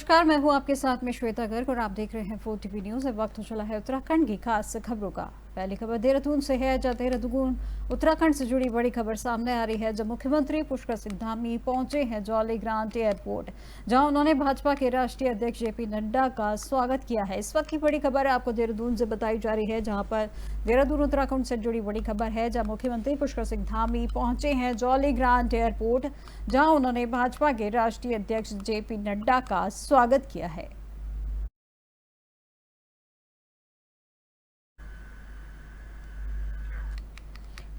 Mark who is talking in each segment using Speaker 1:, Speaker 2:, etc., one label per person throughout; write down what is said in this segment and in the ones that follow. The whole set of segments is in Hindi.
Speaker 1: नमस्कार, मैं हूं आपके साथ में श्वेता गर्ग और आप देख रहे हैं 4 TV न्यूज। अब वक्त हो चला है उत्तराखंड की खास खबरों का। पहली खबर देहरादून से है, जहां देहरादून उत्तराखंड से जुड़ी बड़ी खबर सामने आ रही है। जब मुख्यमंत्री पुष्कर सिंह धामी पहुंचे हैं जौली ग्रांट एयरपोर्ट, जहां उन्होंने भाजपा के राष्ट्रीय अध्यक्ष जेपी नड्डा का स्वागत किया है। इस वक्त की बड़ी खबर आपको देहरादून से बताई जा रही है, जहां पर देहरादून उत्तराखंड से जुड़ी बड़ी खबर है, जहां मुख्यमंत्री पुष्कर सिंह धामी पहुंचे हैं जौली ग्रांट एयरपोर्ट, जहां उन्होंने भाजपा के राष्ट्रीय अध्यक्ष जेपी नड्डा का स्वागत किया है।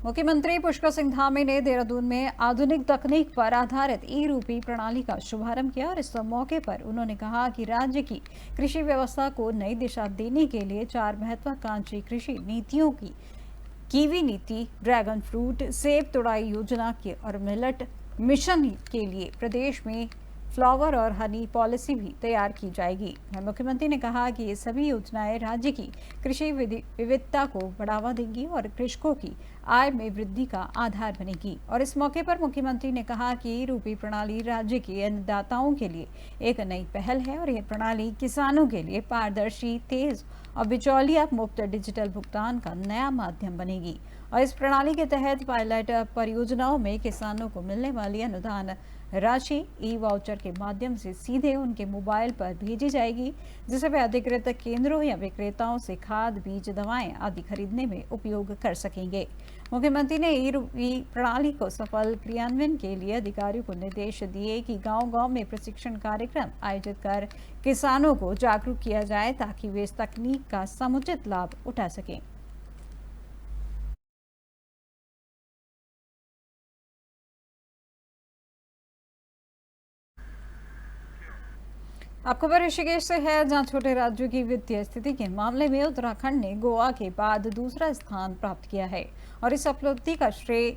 Speaker 1: मुख्यमंत्री पुष्कर सिंह धामी ने देहरादून में आधुनिक तकनीक पर आधारित ई-रूपी प्रणाली का शुभारंभ किया और इस मौके पर उन्होंने कहा कि राज्य की कृषि व्यवस्था को नई दिशा देने के लिए 4 महत्वाकांक्षी कृषि नीतियों की कीवी नीति, ड्रैगन फ्रूट, सेब तुड़ाई योजना के और मिलेट मिशन के लिए प्रदेश में फ्लावर और हनी पॉलिसी भी तैयार की जाएगी। मुख्यमंत्री ने कहा कि ये सभी योजनाएं राज्य की कृषि विविधता को बढ़ावा देंगी और कृषकों की आय में वृद्धि का आधार बनेगी। और इस मौके पर मुख्यमंत्री ने कहा कि रूपी प्रणाली राज्य के अन्नदाताओं के लिए एक नई पहल है और यह प्रणाली किसानों के लिए पारदर्शी, तेज और बिचौलिया मुक्त डिजिटल भुगतान का नया माध्यम बनेगी। और इस प्रणाली के तहत पायलट परियोजनाओं में किसानों को मिलने वाली अनुदान राशि ई वाउचर के माध्यम से सीधे उनके मोबाइल पर भेजी जाएगी, जिसे वे अधिकृत केंद्रों या विक्रेताओं से खाद, बीज, दवाएं आदि खरीदने में उपयोग कर सकेंगे। मुख्यमंत्री ने ई प्रणाली को सफल क्रियान्वयन के लिए अधिकारियों को निर्देश दिए कि गांव-गांव में प्रशिक्षण कार्यक्रम आयोजित कर किसानों को जागरूक किया जाए, ताकि वे इस तकनीक का समुचित लाभ उठा सकें। अब खबर ऋषिकेश से है, जहां छोटे राज्यों की वित्तीय स्थिति के मामले में उत्तराखंड ने गोवा के बाद दूसरा स्थान प्राप्त किया है। और इस उपलब्धि का श्रेय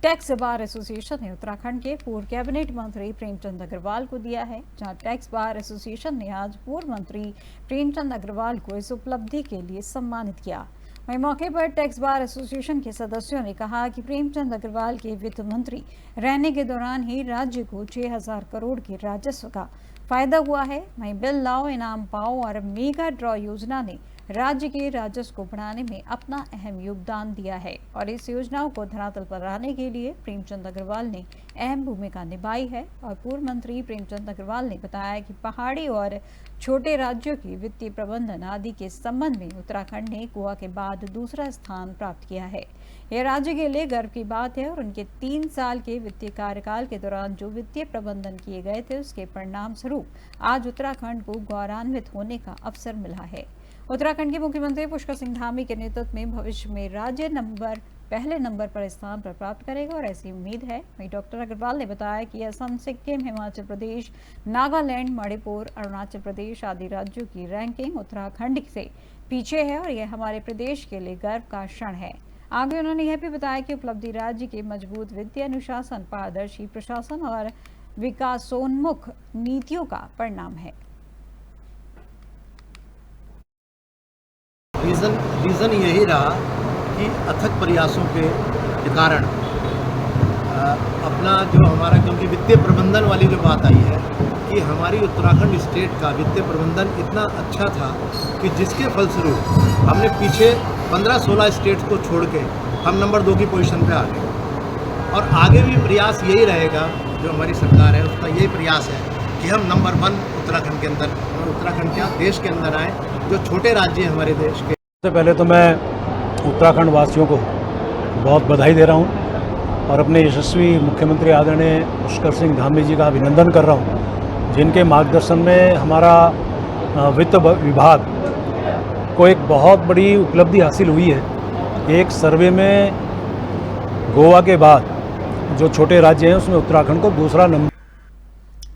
Speaker 1: टैक्स बार एसोसिएशन ने उत्तराखंड के पूर्व कैबिनेट मंत्री प्रेमचंद अग्रवाल को दिया है। जहां टैक्स बार एसोसिएशन ने आज पूर्व मंत्री प्रेमचंद अग्रवाल को इस उपलब्धि के लिए सम्मानित किया। वहीं मौके पर टैक्स बार एसोसिएशन के सदस्यों ने कहा कि प्रेमचंद अग्रवाल के वित्त मंत्री रहने के दौरान ही राज्य को 6,000 करोड़ के राजस्व का फायदा हुआ है। वहीं बिल लाओ, इनाम पाओ और मेगा ड्रॉ योजना ने राज्य के राजस्व को बढ़ाने में अपना अहम योगदान दिया है। और इस योजनाओं को धरातल पर लाने के लिए प्रेमचंद अग्रवाल ने अहम भूमिका निभाई है। और पूर्व मंत्री प्रेमचंद अग्रवाल ने बताया कि पहाड़ी और छोटे राज्यों की वित्तीय प्रबंधन आदि के संबंध में उत्तराखंड ने गोवा के बाद दूसरा स्थान प्राप्त किया है। यह राज्य के लिए गर्व की बात है और उनके 3 साल के वित्तीय कार्यकाल के दौरान जो वित्तीय प्रबंधन किए गए थे, उसके परिणाम स्वरूप आज उत्तराखंड को गौरवान्वित होने का अवसर मिला है। उत्तराखंड के मुख्यमंत्री पुष्कर सिंह धामी के नेतृत्व में भविष्य में राज्य पहले नंबर पर स्थान पर प्राप्त करेगा और ऐसी उम्मीद है। वहीं डॉक्टर अग्रवाल ने बताया कि असम, सिक्किम, हिमाचल प्रदेश, नागालैंड, मणिपुर, अरुणाचल प्रदेश आदि राज्यों की रैंकिंग उत्तराखंड से पीछे है और यह हमारे प्रदेश के लिए गर्व का क्षण है। आगे उन्होंने यह भी बताया कि उपलब्धि राज्य के मजबूत वित्तीय अनुशासन, पारदर्शी प्रशासन और विकासोन्मुख नीतियों का परिणाम है।
Speaker 2: रीज़न यही रहा कि अथक प्रयासों के कारण अपना जो हमारा, क्योंकि वित्तीय प्रबंधन वाली जो बात आई है कि हमारी उत्तराखंड स्टेट का वित्तीय प्रबंधन इतना अच्छा था कि जिसके फलस्वरूप हमने पीछे 15-16 स्टेट्स को छोड़ के हम नंबर 2 की पोजीशन पे आ गए। और आगे भी प्रयास यही रहेगा, जो हमारी सरकार है उसका यही प्रयास है कि हम नंबर 1 उत्तराखंड के अंदर, और उत्तराखंड क्या देश के अंदर आए, जो छोटे राज्य हैं हमारे देश के।
Speaker 3: सबसे पहले तो मैं उत्तराखंड वासियों को बहुत बधाई दे रहा हूं और अपने यशस्वी मुख्यमंत्री आदरणीय पुष्कर सिंह धामी जी का अभिनंदन कर रहा हूं, जिनके मार्गदर्शन में हमारा वित्त विभाग को एक बहुत बड़ी उपलब्धि हासिल हुई है। एक सर्वे में गोवा के बाद जो छोटे राज्य हैं उसमें उत्तराखंड को दूसरा नंबर।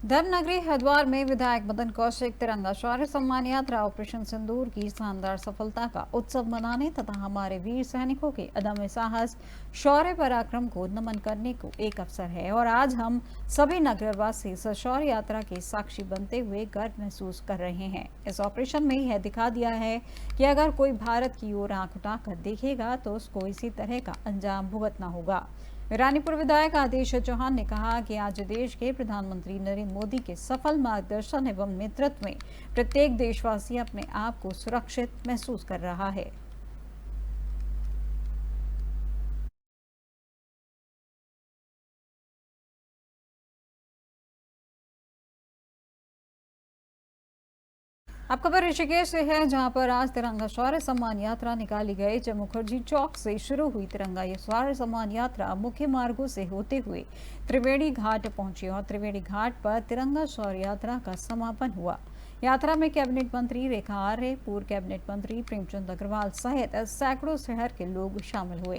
Speaker 1: धर्मनगरी हरिद्वार में विधायक मदन कौशिक तिरंगा शौर्य सम्मान यात्रा ऑपरेशन सिंदूर की शानदार सफलता का उत्सव मनाने तथा हमारे वीर सैनिकों के अदम्य साहस, शौर्य, पराक्रम को नमन करने को एक अवसर है। और आज हम सभी नगरवासी इस शौर्य यात्रा के साक्षी बनते हुए गर्व महसूस कर रहे हैं। इस ऑपरेशन में यह दिखा दिया है कि अगर कोई भारत की ओर आंख उठाकर देखेगा तो उसको इसी तरह का अंजाम भुगतना होगा। रानीपुर विधायक आदेश चौहान ने कहा कि आज देश के प्रधानमंत्री नरेंद्र मोदी के सफल मार्गदर्शन एवं नेतृत्व में प्रत्येक देशवासी अपने आप को सुरक्षित महसूस कर रहा है। अब खबर ऋषिकेश से है, जहां पर आज तिरंगा शौर्य सम्मान यात्रा निकाली गई। जब मुखर्जी चौक से शुरू हुई तिरंगा ये शौर्य सम्मान यात्रा मुख्य मार्गों से होते हुए त्रिवेणी घाट पहुंची और त्रिवेणी घाट पर तिरंगा शौर्य यात्रा का समापन हुआ। यात्रा में कैबिनेट मंत्री रेखा आर्य, पूर्व कैबिनेट मंत्री प्रेमचंद अग्रवाल सहित सैकड़ों शहर के लोग शामिल हुए।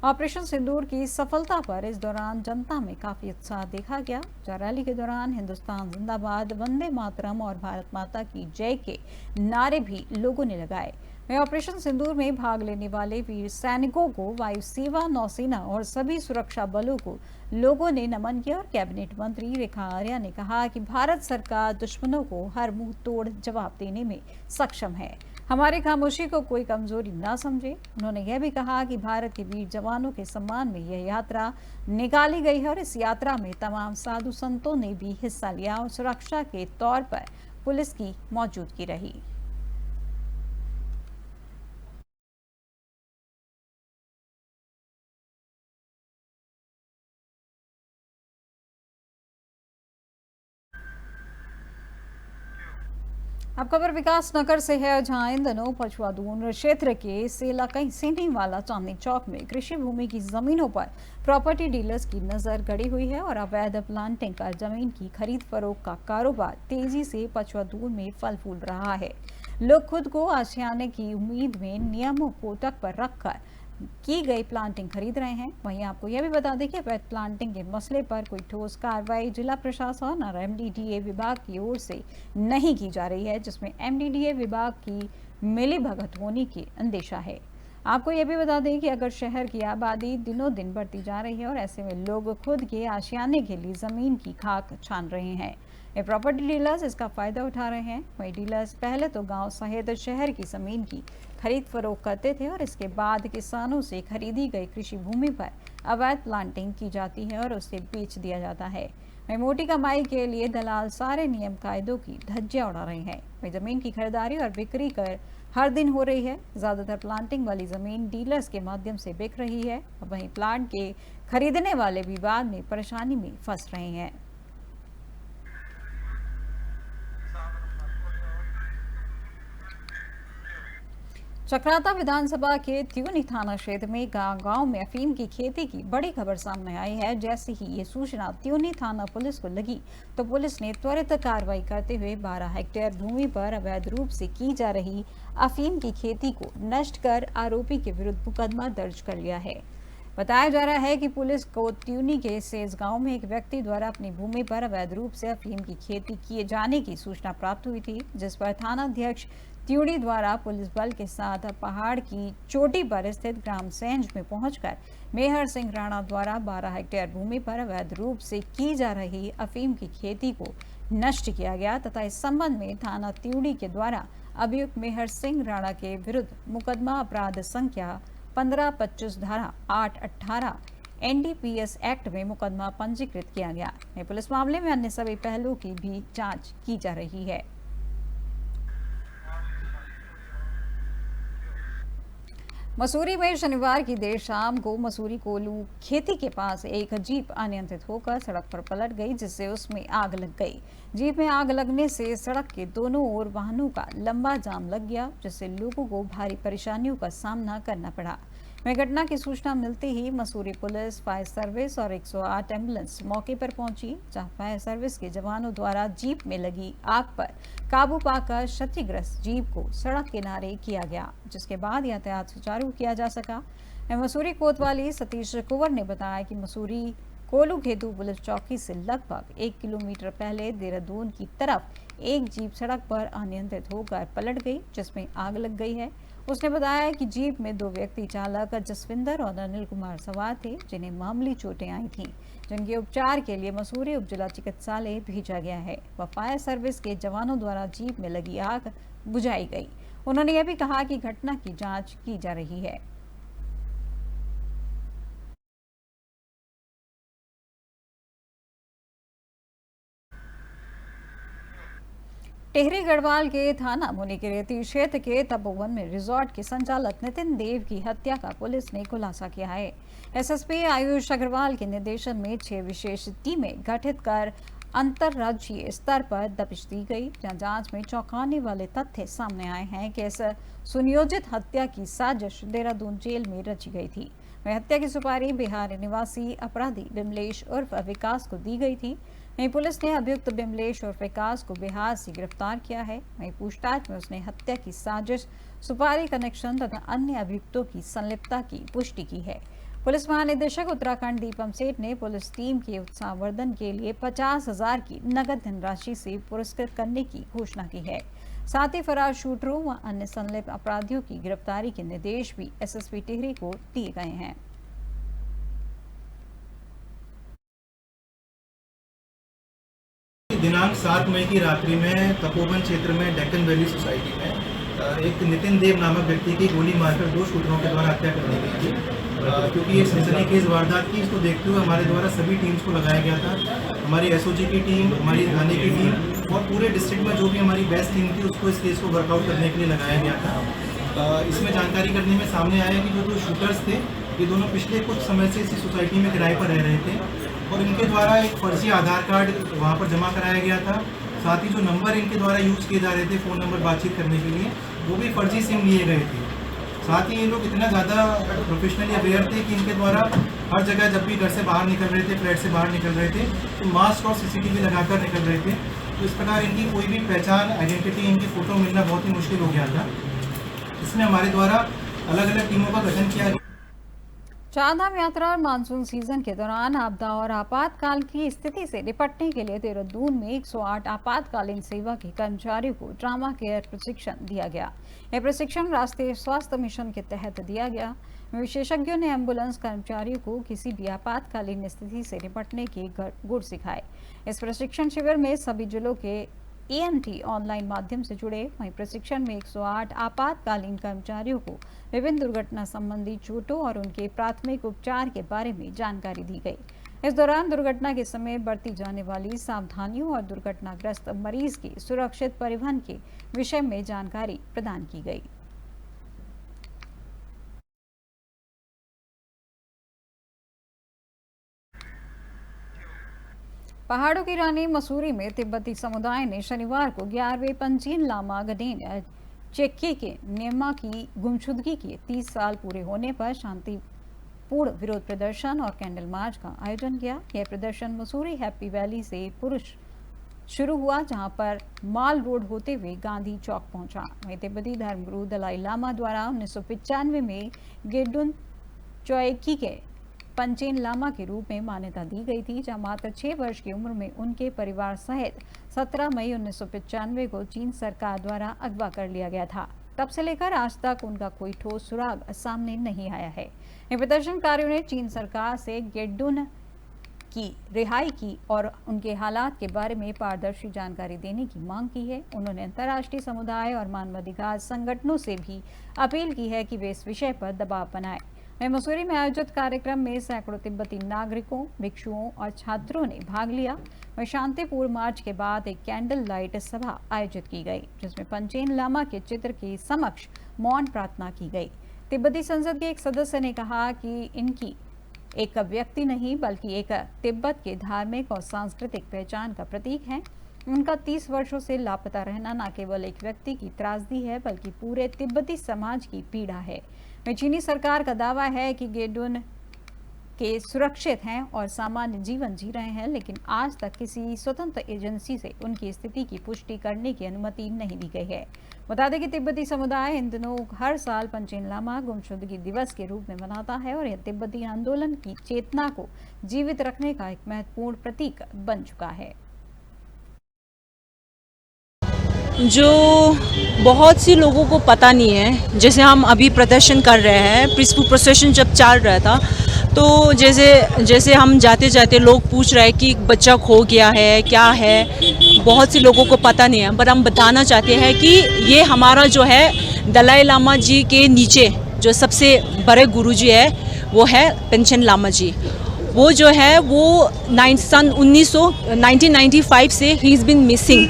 Speaker 1: ऑपरेशन सिंदूर की सफलता पर इस दौरान जनता में काफी उत्साह देखा गया। रैली के दौरान हिंदुस्तान जिंदाबाद, वंदे मातरम और भारत माता की जय के नारे भी लोगों ने लगाए। वहीं ऑपरेशन सिंदूर में भाग लेने वाले वीर सैनिकों को, वायु सेवा, नौसेना और सभी सुरक्षा बलों को लोगों ने नमन किया। और कैबिनेट मंत्री रेखा आर्या ने कहा कि भारत सरकार दुश्मनों को हर मुंह तोड़ जवाब देने में सक्षम है। हमारी खामोशी को कोई कमजोरी न समझे। उन्होंने यह भी कहा कि भारत के वीर जवानों के सम्मान में यह यात्रा निकाली गई है और इस यात्रा में तमाम साधु संतों ने भी हिस्सा लिया और सुरक्षा के तौर पर पुलिस की मौजूदगी रही। अब खबर विकास नगर से है, जहां इन दिनों पछुआदून क्षेत्र के सेलाकई सीनी वाला चांदनी चौक में कृषि भूमि की जमीनों पर प्रॉपर्टी डीलर्स की नजर गड़ी हुई है और अवैध प्लांटिंग कर जमीन की खरीद फरोख्त का कारोबार तेजी से पछुआदून में फल फूल रहा है। लोग खुद को आशियाने की उम्मीद में नियमों को तक पर रखकर की गई प्लांटिंग खरीद रहे हैं। वहीं आपको यह भी बता दें कि अवैध प्लांटिंग के मसले पर कोई ठोस कार्रवाई जिला प्रशासन और एमडीडीए विभाग की ओर से नहीं की जा रही है, जिसमें एमडीडीए विभाग की मिलीभगत होने की अंदेशा है। आपको यह भी बता दें कि अगर शहर की आबादी दिनों दिन बढ़ती जा रही है और ऐसे में लोग खुद के आशियाने के लिए जमीन की खाक छान रहे हैं, ये प्रॉपर्टी डीलर्स इसका फायदा उठा रहे हैं। वही डीलर्स पहले तो गांव सहित शहर की जमीन की खरीद फरोख्त करते थे और इसके बाद किसानों से खरीदी गई कृषि भूमि पर अवैध प्लांटिंग की जाती है और उसे बेच दिया जाता है। वही मोटी कमाई के लिए दलाल सारे नियम कायदों की धज्जियां उड़ा रहे हैं। वही जमीन की खरीदारी और बिक्री कर हर दिन हो रही है। ज्यादातर प्लांटिंग वाली जमीन डीलर्स के माध्यम से बिक रही है। वहीं प्लांट के खरीदने वाले भी बाद में परेशानी में फंस रहे हैं। चक्राता विधानसभा के त्यूनी थाना क्षेत्र में गांव में अफीम की खेती की बड़ी खबर सामने आई है। जैसे ही ये सूचना त्यूनी थाना पुलिस को लगी तो पुलिस ने त्वरित कार्रवाई करते हुए 12 हेक्टेयर भूमि पर अवैध रूप से की जा रही अफीम की खेती को नष्ट कर आरोपी के विरुद्ध मुकदमा दर्ज कर लिया है। बताया जा रहा है कि पुलिस को त्यूनी के सेज गांव में एक व्यक्ति द्वारा अपनी भूमि पर अवैध रूप से अफीम की खेती किए जाने की सूचना प्राप्त हुई थी, जिस पर थानाध्यक्ष त्यूनी द्वारा पुलिस बल के साथ पहाड़ की चोटी पर स्थित ग्राम सेंज में पहुंचकर मेहर सिंह राणा द्वारा 12 हेक्टेयर भूमि पर अवैध रूप से की जा रही अफीम की खेती को नष्ट किया गया तथा इस संबंध में थाना त्यूनी के द्वारा अभियुक्त मेहर सिंह राणा के विरुद्ध मुकदमा अपराध संख्या 1525 धारा 818 एनडीपीएस एक्ट में मुकदमा पंजीकृत किया गया है। पुलिस मामले में अन्य सभी पहलुओं की भी जांच की जा रही है। मसूरी में शनिवार की देर शाम को मसूरी कोलू खेती के पास एक जीप अनियंत्रित होकर सड़क पर पलट गई, जिससे उसमें आग लग गई। जीप में आग लगने से सड़क के दोनों ओर वाहनों का लंबा जाम लग गया, जिससे लोगों को भारी परेशानियों का सामना करना पड़ा। वहीं घटना की सूचना मिलते ही मसूरी पुलिस, फायर सर्विस और 108 एम्बुलेंस मौके पर पहुंची, जहां फायर सर्विस के जवानों द्वारा जीप में लगी आग पर काबू पाकर क्षतिग्रस्त जीप को सड़क किनारे किया गया, जिसके बाद यातायात सुचारू किया जा सका। मसूरी कोतवाली सतीश कुंवर ने बताया कि मसूरी कोलू घेतू पुलिस चौकी से लगभग 1 किलोमीटर पहले देहरादून की तरफ एक जीप सड़क पर अनियंत्रित होकर पलट गई, जिसमें आग लग गई है। उसने बताया कि जीप में 2 व्यक्ति चालक जसविंदर और अनिल कुमार सवार थे, जिन्हें मामूली चोटें आई थीं, जिनके उपचार के लिए मसूरी उप जिला चिकित्सालय भेजा गया है। व फायर सर्विस के जवानों द्वारा जीप में लगी आग बुझाई गई। उन्होंने यह भी कहा कि घटना की जांच की जा रही है। टिहरी गढ़वाल के थाना मुनिकीरेती क्षेत्र के तपोवन में रिजॉर्ट के संचालक नितिन देव की हत्या का पुलिस ने खुलासा किया है। एसएसपी आयुष अग्रवाल के निर्देशन में 6 विशेष टीमें गठित कर अंतर्राज्यीय स्तर पर दबिश दी गई, जहां जांच में चौंकाने वाले तथ्य सामने आए हैं कि इस सुनियोजित हत्या की साजिश देहरादून जेल में रची गई थी। वह हत्या की सुपारी बिहार निवासी अपराधी बिमलेश उर्फ विकास को दी गई थी। वहीं पुलिस ने अभियुक्त बिमलेश उर्फ विकास को बिहार से गिरफ्तार किया है। वहीं पूछताछ में उसने हत्या की साजिश, सुपारी कनेक्शन तथा अन्य अभियुक्तों की संलिप्तता की पुष्टि की है। पुलिस महानिदेशक उत्तराखंड दीपम सेठ ने पुलिस टीम के उत्साहवर्धन के लिए 50,000 की नगद धनराशि से पुरस्कृत करने की घोषणा की है। साथ ही फरार शूटरों व अन्य संलिप्त अपराधियों की गिरफ्तारी के निर्देश भी एसएसपी टिहरी को दिए गए हैं।
Speaker 4: दिनांक 7 मई की रात्रि में तपोवन क्षेत्र में डेक्कन वैली सोसाइटी में एक नितिन देव नामक व्यक्ति की गोली मारकर 2 शूटरों के द्वारा हत्या कर दी गई थी। क्योंकि ये सनसनीखेज वारदात थी, इसको देखते हुए हमारे द्वारा सभी टीम्स को लगाया गया था। हमारी एसओजी की टीम, हमारी थाने की टीम और पूरे डिस्ट्रिक्ट में जो भी हमारी बेस्ट टीम थी उसको इस केस को वर्कआउट करने के लिए लगाया गया था। इसमें जानकारी करने में सामने आया कि जो शूटर्स थे ये दोनों पिछले कुछ समय से इसी सोसाइटी में किराए पर रह रहे थे और इनके द्वारा एक फर्जी आधार कार्ड वहाँ पर जमा कराया गया था। साथ ही जो नंबर इनके द्वारा यूज़ किए जा रहे थे फ़ोन नंबर बातचीत करने के लिए, वो भी फर्जी सिम लिए गए थे। साथ ही ये लोग इतना ज़्यादा प्रोफेशनली अवेयर थे कि इनके द्वारा हर जगह जब भी घर से बाहर निकल रहे थे, फ्लैट से बाहर निकल रहे थे, तो मास्क और सीसीटीवी लगाकर निकल रहे थे। तो इस प्रकार इनकी कोई भी पहचान, आइडेंटिटी, इनकी फ़ोटो मिलना बहुत ही मुश्किल हो गया था। इसमें हमारे द्वारा अलग अलग टीमों का गठन किया गया।
Speaker 1: चारधाम यात्रा और मानसून सीजन के दौरान आपदा और आपातकाल की स्थिति से निपटने के लिए देहरादून में 108 आपातकालीन सेवा के कर्मचारियों को ट्रामा केयर प्रशिक्षण दिया गया। यह प्रशिक्षण राष्ट्रीय स्वास्थ्य मिशन के तहत दिया गया। विशेषज्ञों ने एम्बुलेंस कर्मचारियों को किसी भी आपातकालीन स्थिति से निपटने के गुर सिखाए। इस प्रशिक्षण शिविर में सभी जिलों के EMT ऑनलाइन माध्यम से जुड़े। वहीं प्रशिक्षण में 108 आपातकालीन कर्मचारियों को विभिन्न दुर्घटना संबंधी चोटों और उनके प्राथमिक उपचार के बारे में जानकारी दी गई। इस दौरान दुर्घटना के समय बरती जाने वाली सावधानियों और दुर्घटनाग्रस्त मरीज के सुरक्षित परिवहन के विषय में जानकारी प्रदान की गई। पहाड़ों की रानी मसूरी में तिब्बती समुदाय ने शनिवार को 11वें पंचेन लामा गडेन चेक्के के नेमा की गुमशुदगी के 30 साल पूरे होने पर शांतिपूर्ण विरोध प्रदर्शन और कैंडल मार्च का आयोजन किया। यह प्रदर्शन मसूरी हैप्पी वैली से पुरुष शुरू हुआ, जहां पर माल रोड होते हुए गांधी चौक पहुंचा। वहीं तिब्बती धर्मगुरु दलाई लामा द्वारा 1995 में गेडुन चोएकी के पंचेन लामा के रूप में मान्यता दी गई थी, जहां मात्र 6 वर्ष की उम्र में उनके परिवार सहित 17 मई 1995 को चीन सरकार द्वारा अगवा कर लिया गया था। तब से लेकर आज तक उनका कोई ठोस सुराग सामने नहीं आया है। इन प्रदर्शनकारियों ने चीन सरकार से गेडुन की रिहाई की और उनके हालात के बारे में पारदर्शी जानकारी देने की मांग की है। उन्होंने अंतर्राष्ट्रीय समुदाय और मानवाधिकार संगठनों से भी अपील की है कि वे इस विषय पर दबाव बनाएं। वहीं मसूरी में आयोजित कार्यक्रम में सैकड़ों तिब्बती नागरिकों, भिक्षुओं और छात्रों ने भाग लिया। वहीं शांतिपूर्ण मार्च के बाद एक कैंडल लाइट सभा आयोजित की गई, जिसमें पंचेन लामा के चित्र के समक्ष मौन प्रार्थना की गई। तिब्बती संसद के एक सदस्य ने कहा कि इनकी एक व्यक्ति नहीं बल्कि एक तिब्बत के धार्मिक और सांस्कृतिक पहचान का प्रतीक है। उनका 30 वर्षों से लापता रहना न केवल एक व्यक्ति की त्रासदी है बल्कि पूरे तिब्बती समाज की पीड़ा है। चीनी सरकार का दावा है कि गेडुन के सुरक्षित हैं और सामान्य जीवन जी रहे हैं, लेकिन आज तक किसी स्वतंत्र एजेंसी से उनकी स्थिति की पुष्टि करने की अनुमति नहीं दी गई है। बता दें कि तिब्बती समुदाय इन दिनों हर साल पंचेन लामा गुमशुदगी दिवस के रूप में मनाता है और यह तिब्बती आंदोलन की चेतना को जीवित रखने का एक महत्वपूर्ण प्रतीक बन चुका है।
Speaker 5: जो बहुत सी लोगों को पता नहीं है, जैसे हम अभी प्रदर्शन कर रहे हैं, पीसफुल प्रोसेशन जब चल रहा था तो जैसे हम जाते जाते लोग पूछ रहे हैं कि बच्चा खो गया है, क्या है, बहुत सी लोगों को पता नहीं है। पर हम बताना चाहते हैं कि ये हमारा जो है दलाई लामा जी के नीचे जो सबसे बड़े गुरुजी है वो है पंचेन लामा जी। वो जो है वो 1995 से ही इज़ बिन मिसिंग।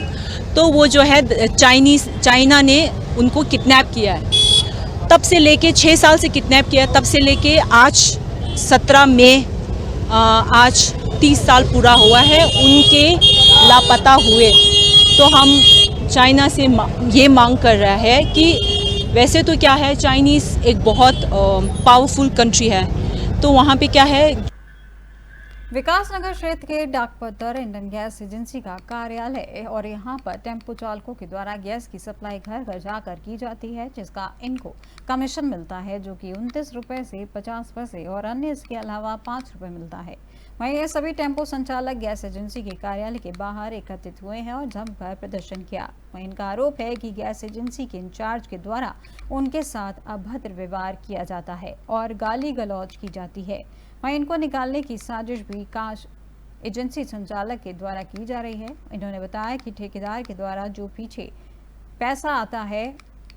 Speaker 5: तो वो जो है चाइना ने उनको किडनैप किया है। तब से लेके 6 साल से किडनैप किया, तब से लेके आज 17 मई आज 30 साल पूरा हुआ है उनके लापता हुए। तो हम चाइना से ये मांग कर रहा है कि वैसे तो क्या है, चाइनीज़ एक बहुत पावरफुल कंट्री है, तो वहाँ पे क्या है,
Speaker 1: विकासनगर क्षेत्र के डाकपत्तर इंडियन गैस एजेंसी का कार्यालय है और यहाँ पर टेम्पो चालकों के द्वारा गैस की सप्लाई घर घर जाकर की जाती है, जिसका इनको कमीशन मिलता है जो कि 29 रुपये से 50 पैसे और अन्य इसके अलावा 5 रुपये मिलता है। वहीं ये सभी टेम्पो संचालक गैस एजेंसी के कार्यालय के बाहर एकत्रित हुए हैं और जमकर प्रदर्शन किया। वहीं इनका आरोप है कि गैस एजेंसी के इंचार्ज के द्वारा उनके साथ अभद्र व्यवहार किया जाता है और गाली गलौज की जाती है। वहीं इनको निकालने की साजिश भी काश एजेंसी संचालक के द्वारा की जा रही है। इन्होंने बताया कि ठेकेदार के द्वारा जो पीछे पैसा आता है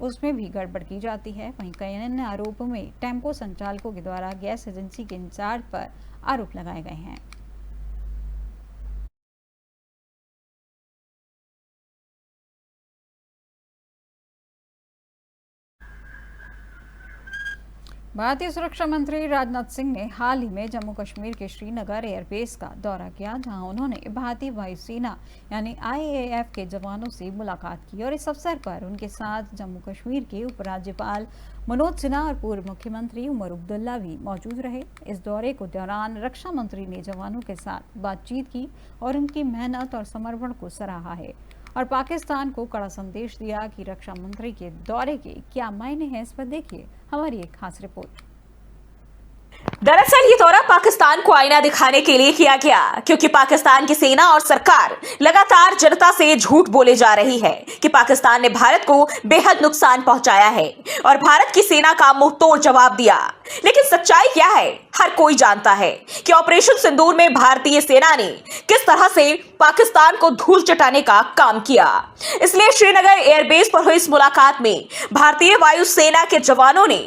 Speaker 1: उसमें भी गड़बड़ की जाती है। वहीं कई अन्य आरोपों में टेम्पो संचालकों के द्वारा गैस एजेंसी के इंचार्ज पर आरोप लगाए गए हैं। भारतीय सुरक्षा मंत्री राजनाथ सिंह ने हाल ही में जम्मू कश्मीर के श्रीनगर एयरबेस का दौरा किया, जहां उन्होंने भारतीय वायुसेना यानी IAF के जवानों से मुलाकात की और इस अवसर पर उनके साथ जम्मू कश्मीर के उपराज्यपाल मनोज सिन्हा और पूर्व मुख्यमंत्री उमर अब्दुल्ला भी मौजूद रहे। इस दौरे के दौरान रक्षा मंत्री ने जवानों के साथ बातचीत की और उनकी मेहनत और समर्पण को सराहा है और पाकिस्तान को कड़ा संदेश दिया कि रक्षा मंत्री के दौरे के क्या मायने हैं। इस पर देखिए हमारी एक खास रिपोर्ट।
Speaker 6: दरअसल ये दौरा पाकिस्तान को आईना दिखाने के लिए किया गया, क्योंकि पाकिस्तान की सेना और सरकार लगातार जनता से झूठ बोले जा रही है कि पाकिस्तान ने भारत को बेहद नुकसान पहुंचाया है और भारत की सेना का मुंह तोड़ जवाब दिया। लेकिन सच्चाई क्या है, हर कोई जानता है कि ऑपरेशन सिंदूर में भारतीय सेना ने किस तरह से पाकिस्तान को धूल चटाने का काम किया। इसलिए श्रीनगर एयरबेस पर हुई इस मुलाकात में भारतीय वायुसेना के जवानों ने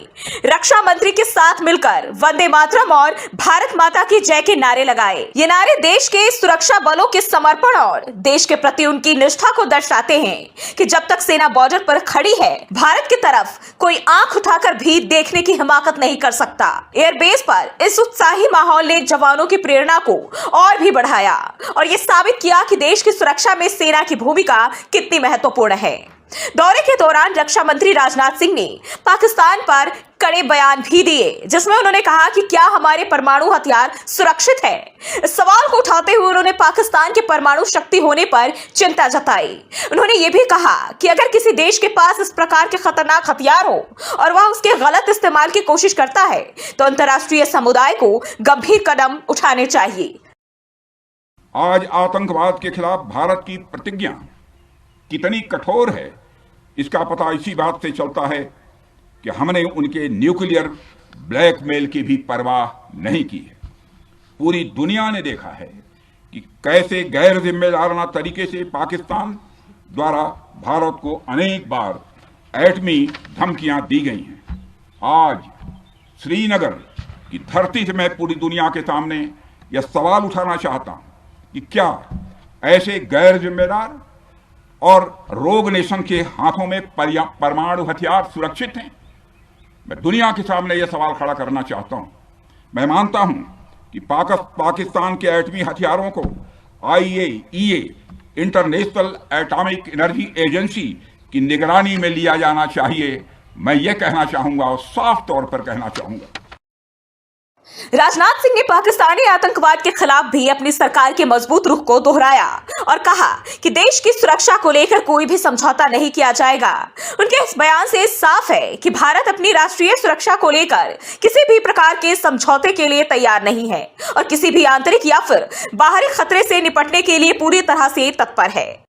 Speaker 6: रक्षा मंत्री के साथ मिलकर वंदे मातरम और भारत माता की जय के नारे लगाए। ये नारे देश के सुरक्षा बलों के समर्पण और देश के प्रति उनकी निष्ठा को दर्शाते हैं कि जब तक सेना बॉर्डर पर खड़ी है, भारत की तरफ कोई आंख उठाकर भी देखने की हिमाकत नहीं कर सकता। एयरबेस पर इस उत्साही माहौल ने जवानों की प्रेरणा को और भी बढ़ाया और ये साबित किया कि देश की सुरक्षा में सेना की भूमिका कितनी महत्वपूर्ण है। दौरे के दौरान रक्षा मंत्री राजनाथ सिंह ने पाकिस्तान पर कड़े बयान भी दिए, जिसमें उन्होंने कहा कि क्या हमारे परमाणु हथियार सुरक्षित है। इस सवाल को उठाते हुए उन्होंने पाकिस्तान के परमाणु शक्ति होने पर चिंता जताई। उन्होंने ये भी कहा कि अगर किसी देश के पास इस प्रकार के खतरनाक हथियार हो और वह उसके गलत इस्तेमाल की कोशिश करता है, तो अंतर्राष्ट्रीय समुदाय को गंभीर कदम उठाने चाहिए।
Speaker 7: आज आतंकवाद के खिलाफ भारत की प्रतिज्ञा कितनी कठोर है, इसका पता इसी बात से चलता है कि हमने उनके न्यूक्लियर ब्लैकमेल की भी परवाह नहीं की है। पूरी दुनिया ने देखा है कि कैसे गैर जिम्मेदाराना तरीके से पाकिस्तान द्वारा भारत को अनेक बार एटमी धमकियां दी गई हैं। आज श्रीनगर की धरती से मैं पूरी दुनिया के सामने यह सवाल उठाना चाहता हूं कि क्या ऐसे गैर जिम्मेदार और रोग नेशन के हाथों में परमाणु हथियार सुरक्षित हैं? मैं दुनिया के सामने यह सवाल खड़ा करना चाहता हूं। मैं मानता हूं कि पाकिस्तान के एटमी हथियारों को IAEA international atomic energy agency की निगरानी में लिया जाना चाहिए। मैं ये कहना चाहूंगा और साफ तौर पर कहना चाहूंगा।
Speaker 6: राजनाथ सिंह ने पाकिस्तानी आतंकवाद के खिलाफ भी अपनी सरकार के मजबूत रुख को दोहराया और कहा कि देश की सुरक्षा को लेकर कोई भी समझौता नहीं किया जाएगा। उनके इस बयान से साफ है कि भारत अपनी राष्ट्रीय सुरक्षा को लेकर किसी भी प्रकार के समझौते के लिए तैयार नहीं है और किसी भी आंतरिक या फिर बाहरी खतरे से निपटने के लिए पूरी तरह से तत्पर है।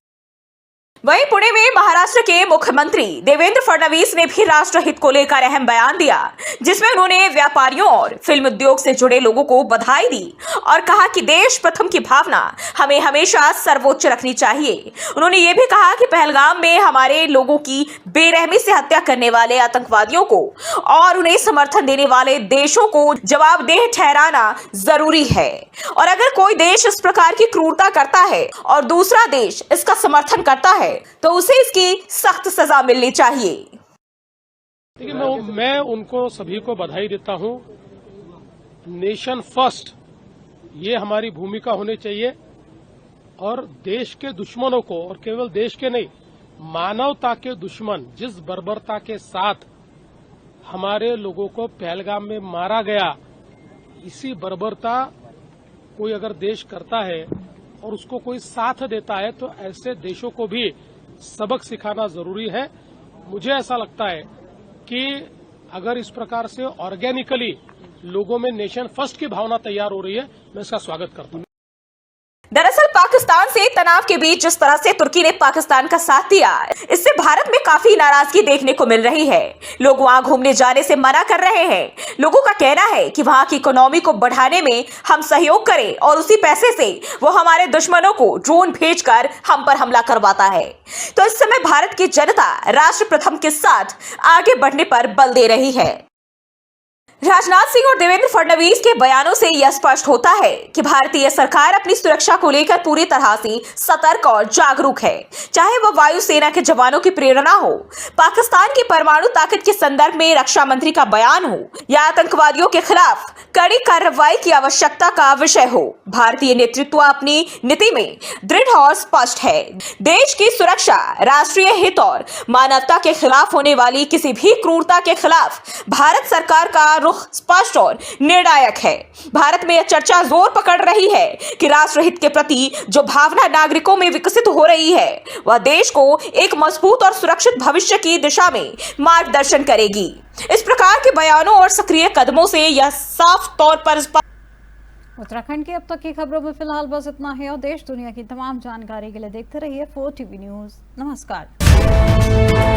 Speaker 6: वहीं पुणे में महाराष्ट्र के मुख्यमंत्री देवेंद्र फडणवीस ने भी राष्ट्र हित को लेकर अहम बयान दिया, जिसमें उन्होंने व्यापारियों और फिल्म उद्योग से जुड़े लोगों को बधाई दी और कहा कि देश प्रथम की भावना हमें हमेशा सर्वोच्च रखनी चाहिए। उन्होंने ये भी कहा कि पहलगाम में हमारे लोगों की बेरहमी से हत्या करने वाले आतंकवादियों को और उन्हें समर्थन देने वाले देशों को जवाबदेह ठहराना जरूरी है और अगर कोई देश इस प्रकार की क्रूरता करता है और दूसरा देश इसका समर्थन करता है है तो उसे इसकी सख्त सजा मिलनी चाहिए।
Speaker 8: देखिए, मैं उनको सभी को बधाई देता हूं। नेशन फर्स्ट ये हमारी भूमिका होनी चाहिए और देश के दुश्मनों को, और केवल देश के नहीं, मानवता के दुश्मन जिस बर्बरता के साथ हमारे लोगों को पहलगाम में मारा गया, इसी बर्बरता कोई अगर देश करता है और उसको कोई साथ देता है तो ऐसे देशों को भी सबक सिखाना जरूरी है। मुझे ऐसा लगता है कि अगर इस प्रकार से ऑर्गेनिकली लोगों में नेशन फर्स्ट की भावना तैयार हो रही है, मैं इसका स्वागत करता हूं।
Speaker 6: दरअसल पाकिस्तान से तनाव के बीच जिस तरह से तुर्की ने पाकिस्तान का साथ दिया, इससे भारत में काफी नाराजगी देखने को मिल रही है। लोग वहां घूमने जाने से मना कर रहे हैं। लोगों का कहना है कि वहां की इकोनॉमी को बढ़ाने में हम सहयोग करें और उसी पैसे से वो हमारे दुश्मनों को ड्रोन भेजकर हम पर हमला करवाता है। तो इस समय भारत की जनता राष्ट्र प्रथम के साथ आगे बढ़ने पर बल दे रही है। राजनाथ सिंह और देवेंद्र फडणवीस के बयानों से यह स्पष्ट होता है कि भारतीय सरकार अपनी सुरक्षा को लेकर पूरी तरह से सतर्क और जागरूक है। चाहे वह वायुसेना के जवानों की प्रेरणा हो, पाकिस्तान की परमाणु ताकत के संदर्भ में रक्षा मंत्री का बयान हो, या आतंकवादियों के खिलाफ कड़ी कार्रवाई की आवश्यकता का विषय हो, भारतीय नेतृत्व अपनी नीति में दृढ़ और स्पष्ट है। देश की सुरक्षा, राष्ट्रीय हित और मानवता के खिलाफ होने वाली किसी भी क्रूरता के खिलाफ भारत सरकार का रुख स्पष्ट और निर्णायक है। भारत में यह चर्चा जोर पकड़ रही है कि राष्ट्रहित के प्रति जो भावना नागरिकों में विकसित हो रही है, वह देश को एक मजबूत और सुरक्षित भविष्य की दिशा में मार्गदर्शन करेगी। इस प्रकार के बयानों और सक्रिय कदमों से यह साफ तौर पर
Speaker 1: उत्तराखंड की अब तक की खबरों में फिलहाल बस इतना है और देश दुनिया की तमाम जानकारी के लिए देखते रहिए 4TV न्यूज़। नमस्कार।